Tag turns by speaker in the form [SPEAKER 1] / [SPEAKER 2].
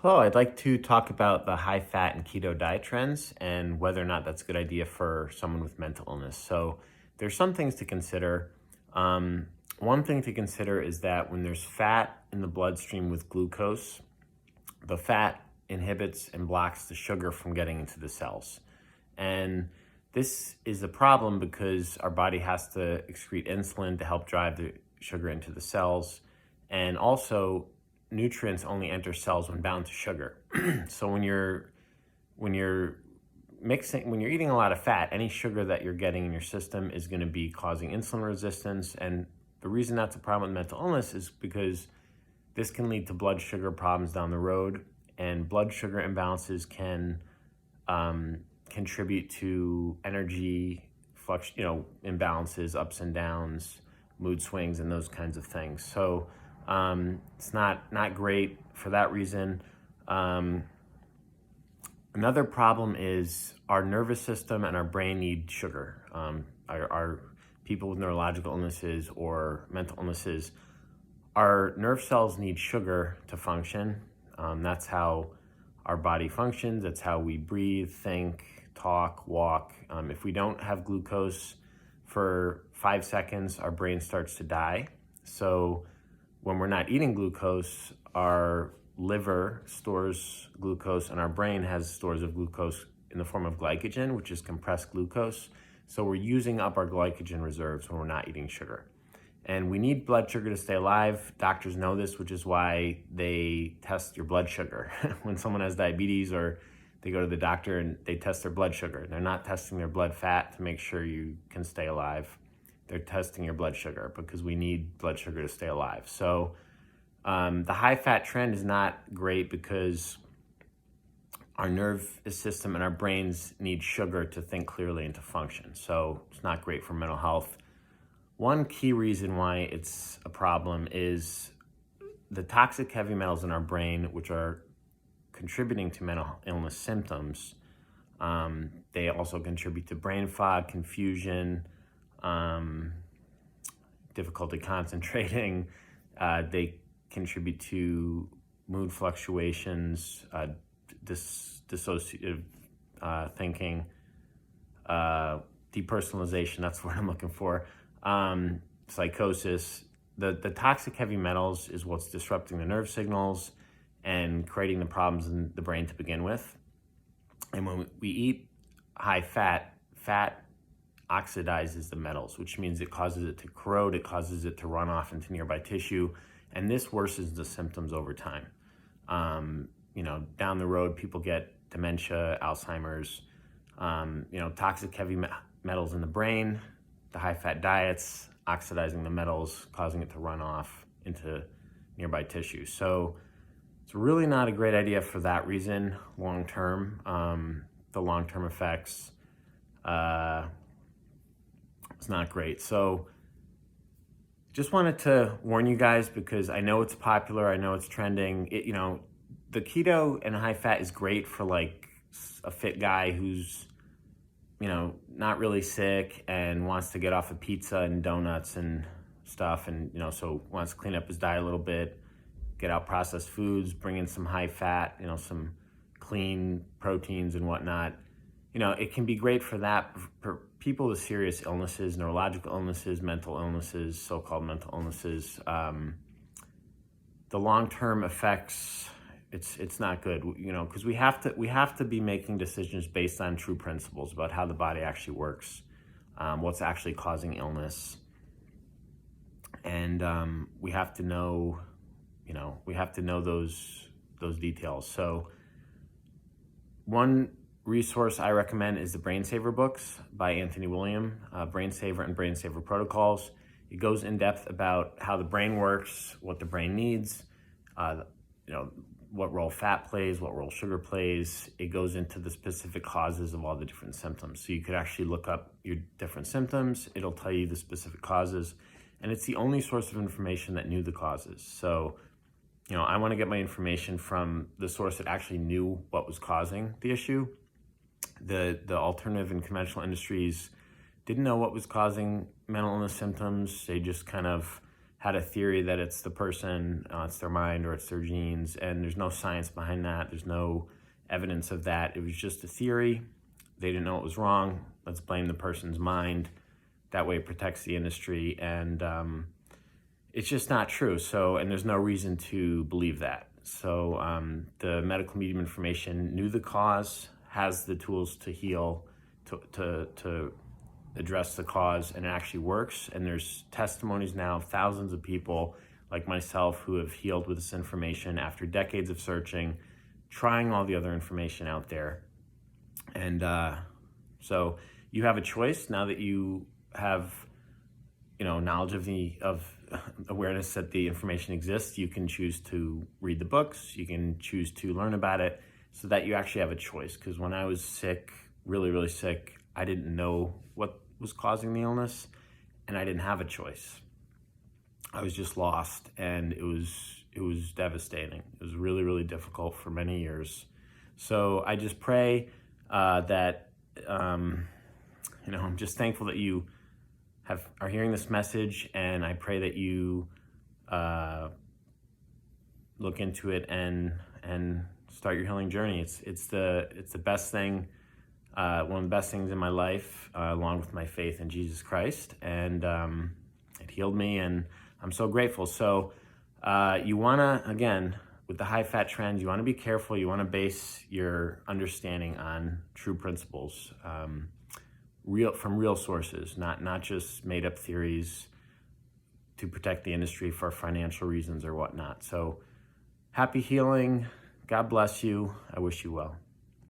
[SPEAKER 1] Hello, I'd like to talk about the high fat and keto diet trends and whether or not that's a good idea for someone with mental illness. So, there's some things to consider. Um, One thing to consider is that when there's fat in the bloodstream with glucose, the fat inhibits and blocks the sugar from getting into the cells. And this is a problem because our body has to excrete insulin to help drive the sugar into the cells. And also, nutrients only enter cells when bound to sugar. So when you're when you're eating a lot of fat, any sugar that you're getting in your system is going to be causing insulin resistance. And the reason that's a problem with mental illness is because this can lead to blood sugar problems down the road, and blood sugar imbalances can contribute to energy imbalances, ups and downs, mood swings, and those kinds of things. So it's not great for that reason. Um, Another problem is our nervous system and our brain need sugar. Our people with neurological illnesses or mental illnesses, our nerve cells need sugar to function. That's how our body functions. That's how we breathe, think, talk, walk. If we don't have glucose for 5 seconds, our brain starts to die. So when we're not eating glucose, our liver stores glucose and our brain has stores of glucose in the form of glycogen, which is compressed glucose. So we're using up our glycogen reserves when we're not eating sugar. And we need blood sugar to stay alive. Doctors know this, which is why they test your blood sugar. When someone has diabetes or they go to the doctor and they test their blood sugar, they're not testing their blood fat to make sure you can stay alive. They're testing your blood sugar because we need blood sugar to stay alive. So the high fat trend is not great because our nerve system and our brains need sugar to think clearly and to function. So it's not great for mental health. One key reason why it's a problem is the toxic heavy metals in our brain, which are contributing to mental illness symptoms. They also contribute to brain fog, confusion, difficulty concentrating. They contribute to mood fluctuations, dissociative thinking, depersonalization, that's what I'm looking for, psychosis. The toxic heavy metals is what's disrupting the nerve signals and creating the problems in the brain to begin with. And when we eat high fat, fat oxidizes the metals, which means it causes it to corrode, it causes it to run off into nearby tissue, and this worsens the symptoms over time. Down the road, people get dementia, Alzheimer's, toxic heavy metals in the brain, the high fat diets, oxidizing the metals, causing it to run off into nearby tissue. So it's really not a great idea for that reason long term. The long term effects, it's not great. So just wanted to warn you guys because I know it's popular, I know it's trending. The keto and high fat is great for like a fit guy who's not really sick and wants to get off of pizza and donuts and stuff, and so wants to clean up his diet a little bit, get out processed foods, bring in some high fat, some clean proteins and whatnot. It can be great for that. For people with serious illnesses, neurological illnesses, mental illnesses, so-called mental illnesses, the long-term effects, it's not good, because we have to be making decisions based on true principles about how the body actually works, what's actually causing illness, and we have to know, those details. So one resource I recommend is the Brain Saver books by Anthony William, Brain Saver and Brain Saver Protocols. It goes in depth about how the brain works, what the brain needs, what role fat plays, what role sugar plays. It goes into the specific causes of all the different symptoms. So you could actually look up your different symptoms. It'll tell you the specific causes. And it's the only source of information that knew the causes. So, I want to get my information from the source that actually knew what was causing the issue. The alternative and conventional industries didn't know what was causing mental illness symptoms. They just kind of had a theory that it's the person, it's their mind or it's their genes, and there's no science behind that. There's no evidence of that. It was just a theory. They didn't know it was wrong. Let's blame the person's mind. That way it protects the industry, and it's just not true. So, and there's no reason to believe that. So the medical medium information knew the cause, has the tools to heal, to address the cause, and it actually works. And there's testimonies now of thousands of people like myself who have healed with this information after decades of searching, trying all the other information out there. And so you have a choice now that you have, knowledge of awareness that the information exists. You can choose to read the books. You can choose to learn about it, so that you actually have a choice. Because when I was sick, really, really sick, I didn't know what was causing the illness, and I didn't have a choice. I was just lost, and it was devastating. It was really, really difficult for many years. So I just pray that I'm just thankful that you are hearing this message, and I pray that you look into it and start your healing journey. It's the best thing, one of the best things in my life, along with my faith in Jesus Christ, and it healed me, and I'm so grateful. So you wanna, again, with the high fat trends, you wanna be careful. You wanna base your understanding on true principles, from real sources, not just made up theories to protect the industry for financial reasons or whatnot. So happy healing. God bless you. I wish you well.